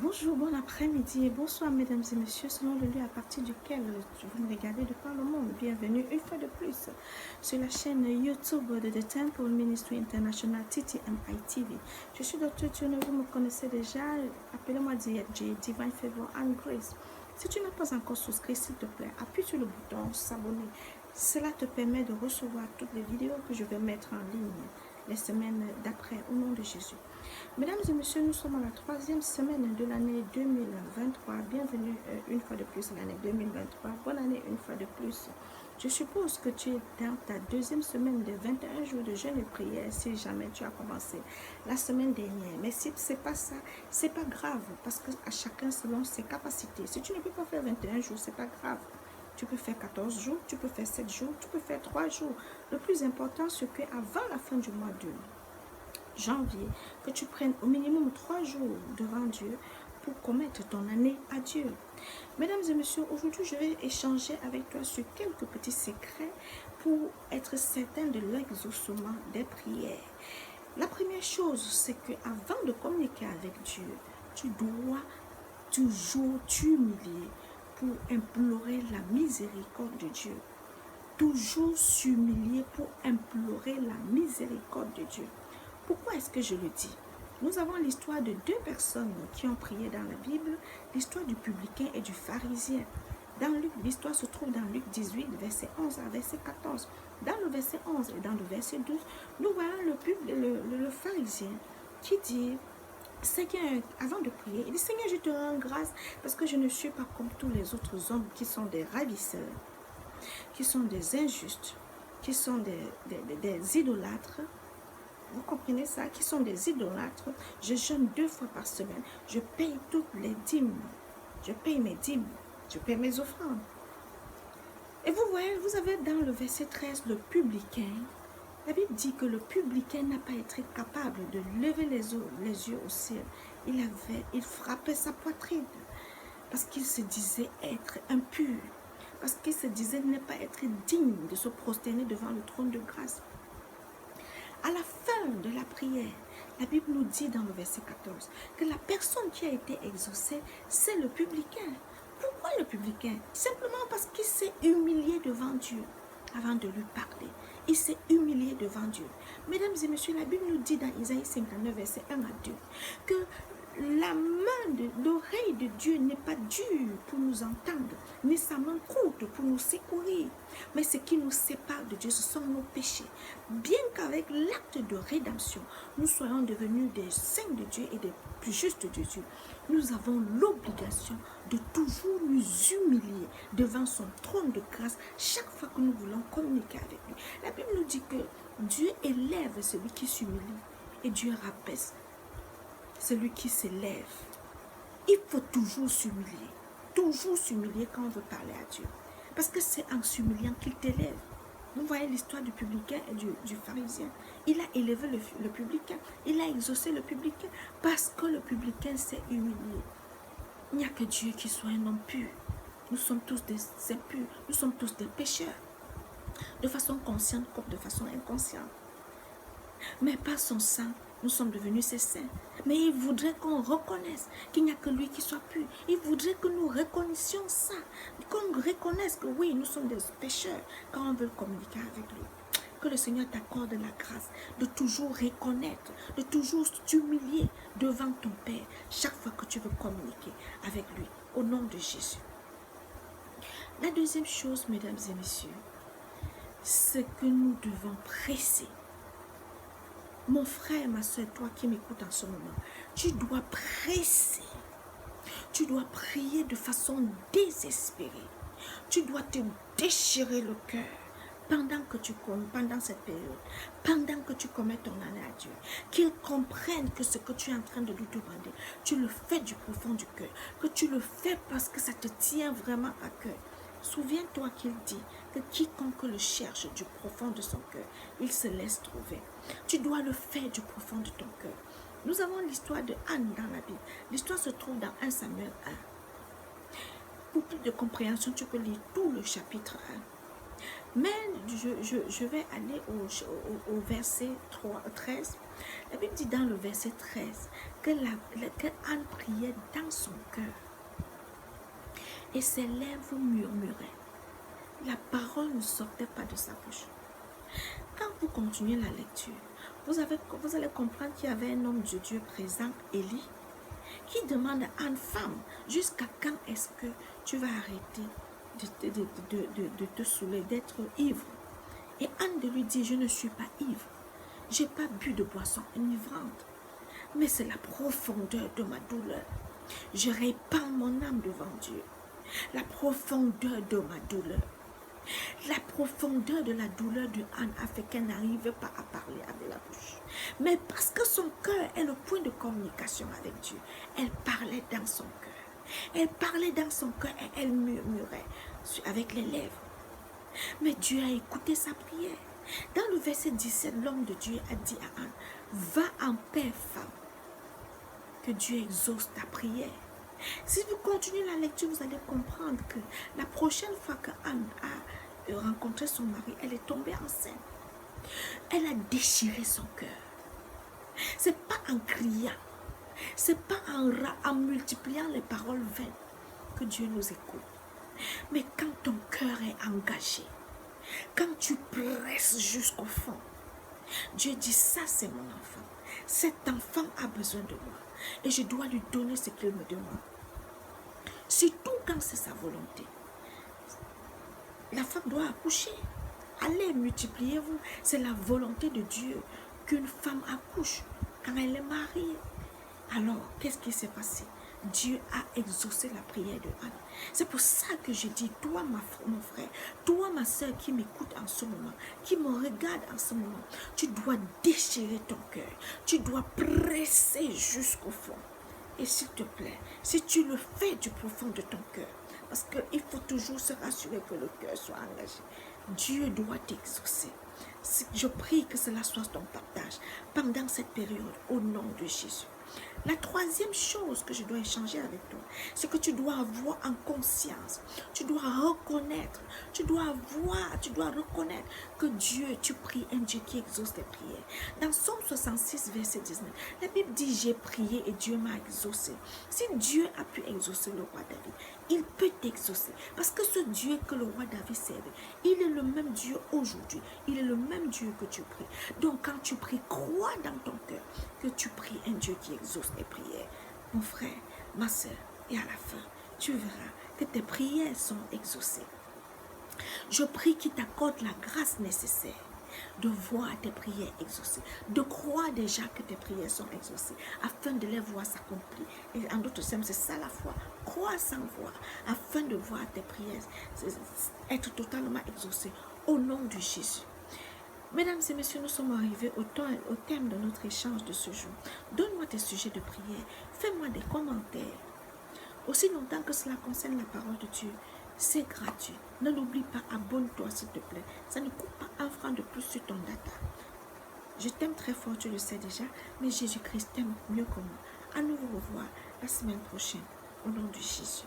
Bonjour, bon après-midi et bonsoir mesdames et messieurs, selon le lieu à partir duquel vous me regardez de par le monde. Bienvenue une fois de plus sur la chaîne YouTube de The Temple Ministry International TTMI TV. Je suis Dr. Tune, vous me connaissez déjà, appelez-moi DJ, Divine Favor and Grace. Si tu n'es pas encore souscrit, s'il te plaît, appuie sur le bouton s'abonner. Cela te permet de recevoir toutes les vidéos que je vais mettre en ligne les semaines d'après au nom de Jésus. Mesdames et messieurs, nous sommes à la troisième semaine de l'année 2023. Bienvenue une fois de plus à l'année 2023. Bonne année une fois de plus. Je suppose que tu es dans ta deuxième semaine de 21 jours de jeûne et prière si jamais tu as commencé la semaine dernière. Mais si ce n'est pas ça, ce n'est pas grave parce que à chacun selon ses capacités. Si tu ne peux pas faire 21 jours, ce n'est pas grave. Tu peux faire 14 jours, tu peux faire 7 jours, tu peux faire 3 jours. Le plus important, c'est qu'avant la fin du mois de janvier, que tu prennes au minimum 3 jours devant Dieu pour commettre ton année à Dieu. Mesdames et messieurs, aujourd'hui, je vais échanger avec toi sur quelques petits secrets pour être certain de l'exaucement des prières. La première chose, c'est qu'avant de communiquer avec Dieu, tu dois toujours t'humilier pour implorer la miséricorde de Dieu. Toujours s'humilier pour implorer la miséricorde de Dieu. Pourquoi est-ce que je le dis? Nous avons l'histoire de deux personnes qui ont prié dans la Bible, l'histoire du publicain et du pharisien. Dans Luc, l'histoire se trouve dans Luc 18, verset 11 à verset 14. Dans le verset 11 et dans le verset 12, nous voyons le pharisien qui dit, Seigneur, avant de prier, il dit, Seigneur, je te rends grâce parce que je ne suis pas comme tous les autres hommes qui sont des ravisseurs, qui sont des injustes, qui sont des idolâtres. Vous comprenez ça? Qui sont des idolâtres. Je jeûne 2 fois par semaine. Je paye toutes les dîmes. Je paye mes dîmes. Je paye mes offrandes. Et vous voyez, vous avez dans le verset 13 le publicain. La Bible dit que le publicain n'a pas été capable de lever les yeux au ciel. Il frappait sa poitrine parce qu'il se disait être impur. Parce qu'il se disait ne pas être digne de se prosterner devant le trône de grâce. À la fin de la prière, la Bible nous dit dans le verset 14 que la personne qui a été exaucée, c'est le publicain. Pourquoi le publicain? Simplement parce qu'il s'est humilié devant Dieu avant de lui parler. Il s'est humilié devant Dieu. Mesdames et messieurs, la Bible nous dit dans Isaïe 59, verset 1 à 2, que la main de l'oreille de Dieu n'est pas dure pour nous entendre, ni sa main courte pour nous secourir. Mais ce qui nous sépare de Dieu, ce sont nos péchés. Bien qu'avec l'acte de rédemption, nous soyons devenus des saints de Dieu et des plus justes de Dieu, nous avons l'obligation de toujours nous humilier devant son trône de grâce chaque fois que nous voulons communiquer avec lui. La Bible nous dit que Dieu élève celui qui s'humilie et Dieu rabaisse celui qui s'élève. Il faut toujours s'humilier quand on veut parler à Dieu. Parce que c'est en s'humiliant qu'il t'élève. Vous voyez l'histoire du publicain et du pharisien. Il a élevé le publicain. Il a exaucé le publicain parce que le publicain s'est humilié. Il n'y a que Dieu qui soit un homme pur. Nous sommes tous des impurs. Nous sommes tous des pécheurs. De façon consciente comme de façon inconsciente. Mais par son sang, nous sommes devenus ses saints. Mais il voudrait qu'on reconnaisse qu'il n'y a que lui qui soit pur. Il voudrait que nous reconnaissions ça. Qu'on reconnaisse que oui, nous sommes des pécheurs quand on veut communiquer avec lui. Que le Seigneur t'accorde la grâce de toujours reconnaître, de toujours t'humilier devant ton Père chaque fois que tu veux communiquer avec lui. Au nom de Jésus. La deuxième chose, mesdames et messieurs, c'est que nous devons presser. Mon frère, ma soeur, toi qui m'écoutes en ce moment, tu dois presser. Tu dois prier de façon désespérée. Tu dois te déchirer le cœur pendant cette période, pendant que tu commets ton année à Dieu. Qu'il comprenne que ce que tu es en train de lui demander, tu le fais du profond du cœur, que tu le fais parce que ça te tient vraiment à cœur. Souviens-toi qu'il dit que quiconque le cherche du profond de son cœur, il se laisse trouver. Tu dois le faire du profond de ton cœur. Nous avons l'histoire de Anne dans la Bible. L'histoire se trouve dans 1 Samuel 1. Pour plus de compréhension, tu peux lire tout le chapitre 1. Mais je vais aller au verset 13. La Bible dit dans le verset 13 que Anne priait dans son cœur et ses lèvres murmuraient. La parole ne sortait pas de sa bouche. Quand vous continuez la lecture, vous allez comprendre qu'il y avait un homme de Dieu présent, Élie, qui demande à une femme, jusqu'à quand est-ce que tu vas arrêter de te saouler, d'être ivre? Et Anne de lui dit, je ne suis pas ivre, je n'ai pas bu de boisson enivrante, mais c'est la profondeur de ma douleur. Je répands mon âme devant Dieu. La profondeur de ma douleur. La profondeur de la douleur de Anne a fait qu'elle n'arrive pas à parler avec la bouche. Mais parce que son cœur est le point de communication avec Dieu, elle parlait dans son cœur. Elle parlait dans son cœur et elle murmurait avec les lèvres. Mais Dieu a écouté sa prière. Dans le verset 17, l'homme de Dieu a dit à Anne, va en paix, femme, que Dieu exauce ta prière. Si vous continuez la lecture, vous allez comprendre que la prochaine fois que Anne a rencontré son mari, elle est tombée enceinte. Elle a déchiré son cœur. Ce n'est pas en criant, ce n'est pas en multipliant les paroles vaines que Dieu nous écoute. Mais quand ton cœur est engagé, quand tu presses jusqu'au fond, Dieu dit, ça c'est mon enfant. Cet enfant a besoin de moi et je dois lui donner ce qu'il me demande. Surtout quand c'est sa volonté. La femme doit accoucher. Allez, multipliez-vous. C'est la volonté de Dieu qu'une femme accouche quand elle est mariée. Alors, qu'est-ce qui s'est passé? Dieu a exaucé la prière de Anne. C'est pour ça que je dis, toi mon frère, toi ma soeur qui m'écoute en ce moment, qui me regarde en ce moment, tu dois déchirer ton cœur. Tu dois presser jusqu'au fond. Et s'il te plaît, si tu le fais du profond de ton cœur, parce qu'il faut toujours se rassurer que le cœur soit engagé, Dieu doit t'exaucer. Je prie que cela soit ton partage pendant cette période au nom de Jésus. La troisième chose que je dois échanger avec toi, c'est que tu dois avoir en conscience, tu dois reconnaître, tu dois reconnaître que Dieu, tu pries un Dieu qui exauce tes prières. Dans Somme 66, verset 19, la Bible dit, j'ai prié et Dieu m'a exaucé. Si Dieu a pu exaucer le roi David, il peut t'exaucer. Parce que ce Dieu que le roi David servait, il est le même Dieu aujourd'hui. Il est le même Dieu que tu pries. Donc quand tu pries, crois dans ton cœur que tu pries un Dieu qui exauce tes prières. Mon frère, ma soeur, et à la fin, tu verras que tes prières sont exaucées. Je prie qu'il t'accorde la grâce nécessaire de voir tes prières exaucées, de croire déjà que tes prières sont exaucées, afin de les voir s'accomplir. Et en d'autres termes, c'est ça la foi. Croire sans voir, afin de voir tes prières être totalement exaucées, au nom de Jésus. Mesdames et messieurs, nous sommes arrivés au thème de notre échange de ce jour. Donne-moi tes sujets de prière, fais-moi des commentaires. Aussi longtemps que cela concerne la parole de Dieu, c'est gratuit. Ne l'oublie pas, abonne-toi s'il te plaît. Ça ne coûte pas un franc de plus sur ton data. Je t'aime très fort, tu le sais déjà, mais Jésus-Christ t'aime mieux que moi. À nous revoir la semaine prochaine, au nom de Jésus.